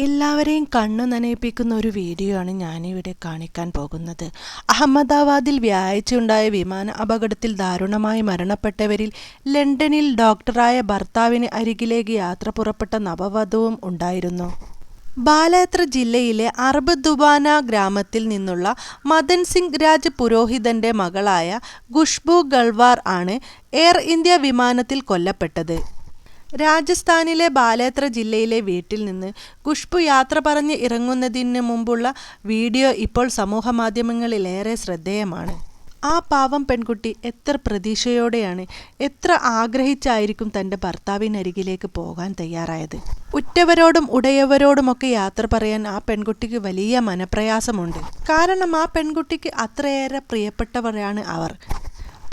എല്ലാവരെയും കണ്ണു നനയിപ്പിക്കുന്ന ഒരു വീഡിയോ ആണ് ഞാനിവിടെ കാണിക്കാൻ പോകുന്നത്. അഹമ്മദാബാദിൽ വ്യാഴാഴ്ചയുണ്ടായ വിമാന അപകടത്തിൽ ദാരുണമായി മരണപ്പെട്ടവരിൽ ലണ്ടനിൽ ഡോക്ടറായ ഭർത്താവിന് അരികിലേക്ക് യാത്ര പുറപ്പെട്ട നവവധുവും ഉണ്ടായിരുന്നു. ബാലാത്ര ജില്ലയിലെ അറബ് ദുബാന ഗ്രാമത്തിൽ നിന്നുള്ള മദൻ സിംഗ് രാജ് പുരോഹിതന്റെ മകളായ ഖുഷ്ബു ഗൾവാർ ആണ് എയർ ഇന്ത്യ വിമാനത്തിൽ കൊല്ലപ്പെട്ടത്. രാജസ്ഥാനിലെ ബാലേത്ര ജില്ലയിലെ വീട്ടിൽ നിന്ന് ഖുഷ്ബു യാത്ര പറഞ്ഞ് ഇറങ്ങുന്നതിന് മുമ്പുള്ള വീഡിയോ ഇപ്പോൾ സമൂഹമാധ്യമങ്ങളിലേറെ ശ്രദ്ധേയമാണ്. ആ പാവം പെൺകുട്ടി എത്ര പ്രതീക്ഷയോടെയാണ്, എത്ര ആഗ്രഹിച്ചായിരിക്കും തൻ്റെ ഭർത്താവിനരികിലേക്ക് പോകാൻ തയ്യാറായത്. ഉറ്റവരോടും ഉടയവരോടുമൊക്കെ യാത്ര പറയാൻ ആ പെൺകുട്ടിക്ക് വലിയ മനപ്രയാസമുണ്ട്. കാരണം ആ പെൺകുട്ടിക്ക് അത്രയേറെ പ്രിയപ്പെട്ടവരാണ് അവർ.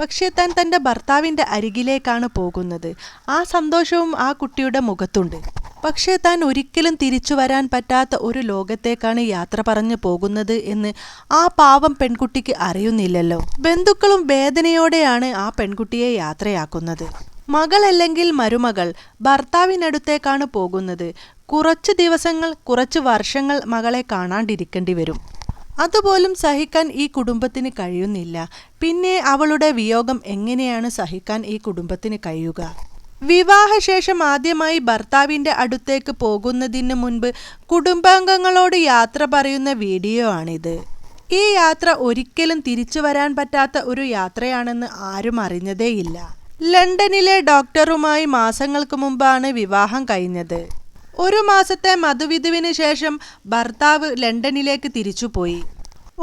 പക്ഷേ താൻ തൻ്റെ ഭർത്താവിൻ്റെ അരികിലേക്കാണ് പോകുന്നത്. ആ സന്തോഷവും ആ കുട്ടിയുടെ മുഖത്തുണ്ട്. പക്ഷേ താൻ ഒരിക്കലും തിരിച്ചു വരാൻ പറ്റാത്ത ഒരു ലോകത്തേക്കാണ് യാത്ര പറഞ്ഞു പോകുന്നത് എന്ന് ആ പാവം പെൺകുട്ടിക്ക് അറിയുന്നില്ലല്ലോ. ബന്ധുക്കളും വേദനയോടെയാണ് ആ പെൺകുട്ടിയെ യാത്രയാക്കുന്നത്. മകളല്ലെങ്കിൽ മരുമകൾ ഭർത്താവിനടുത്തേക്കാണ് പോകുന്നത്. കുറച്ച് ദിവസങ്ങൾ, കുറച്ച് വർഷങ്ങൾ മകളെ കാണാണ്ടിരിക്കേണ്ടി വരും. അതുപോലും സഹിക്കാൻ ഈ കുടുംബത്തിന് കഴിയുന്നില്ല. പിന്നെ അവളുടെ വിയോഗം എങ്ങനെയാണ് സഹിക്കാൻ ഈ കുടുംബത്തിന് കഴിയുക? വിവാഹശേഷം ആദ്യമായി ഭർത്താവിൻ്റെ അടുത്തേക്ക് പോകുന്നതിന് മുൻപ് കുടുംബാംഗങ്ങളോട് യാത്ര പറയുന്ന വീഡിയോ ആണിത്. ഈ യാത്ര ഒരിക്കലും തിരിച്ചു വരാൻ പറ്റാത്ത ഒരു യാത്രയാണെന്ന് ആരും അറിഞ്ഞതേയില്ല. ലണ്ടനിലെ ഡോക്ടറുമായി മാസങ്ങൾക്ക് മുമ്പാണ് വിവാഹം കഴിഞ്ഞത്. ഒരു മാസത്തെ മധുവിധുവിന് ശേഷം ഭർത്താവ് ലണ്ടനിലേക്ക് തിരിച്ചുപോയി.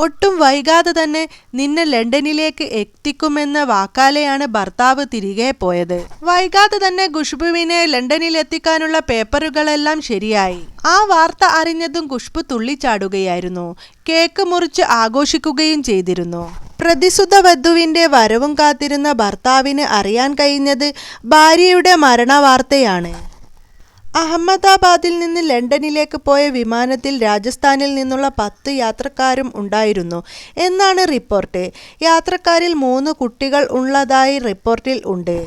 ഒട്ടും വൈകാതെ തന്നെ നിന്നെ ലണ്ടനിലേക്ക് എത്തിക്കുമെന്ന വാക്കാലെയാണ് ഭർത്താവ് തിരികെ പോയത്. വൈകാതെ തന്നെ ഖുഷ്ബുവിനെ ലണ്ടനിൽ എത്തിക്കാനുള്ള പേപ്പറുകളെല്ലാം ശരിയായി. ആ വാർത്ത അറിഞ്ഞതും ഖുഷ്ബു തുള്ളിച്ചാടുകയായിരുന്നു. കേക്ക് മുറിച്ച് ആഘോഷിക്കുകയും ചെയ്തിരുന്നു. പ്രതിസുത വധുവിന്റെ വരവും കാത്തിരുന്ന ഭർത്താവിന് അറിയാൻ കഴിഞ്ഞത് ഭാര്യയുടെ മരണവാർത്തയാണ്. അഹമ്മദാബാദിൽ നിന്ന് ലണ്ടനിലേക്ക് പോയ വിമാനത്തിൽ രാജസ്ഥാനിൽ നിന്നുള്ള 10 യാത്രക്കാരും ഉണ്ടായിരുന്നു എന്നാണ് റിപ്പോർട്ട്. യാത്രക്കാരിൽ 3 കുട്ടികൾ ഉള്ളതായി റിപ്പോർട്ടിൽ ഉണ്ട്.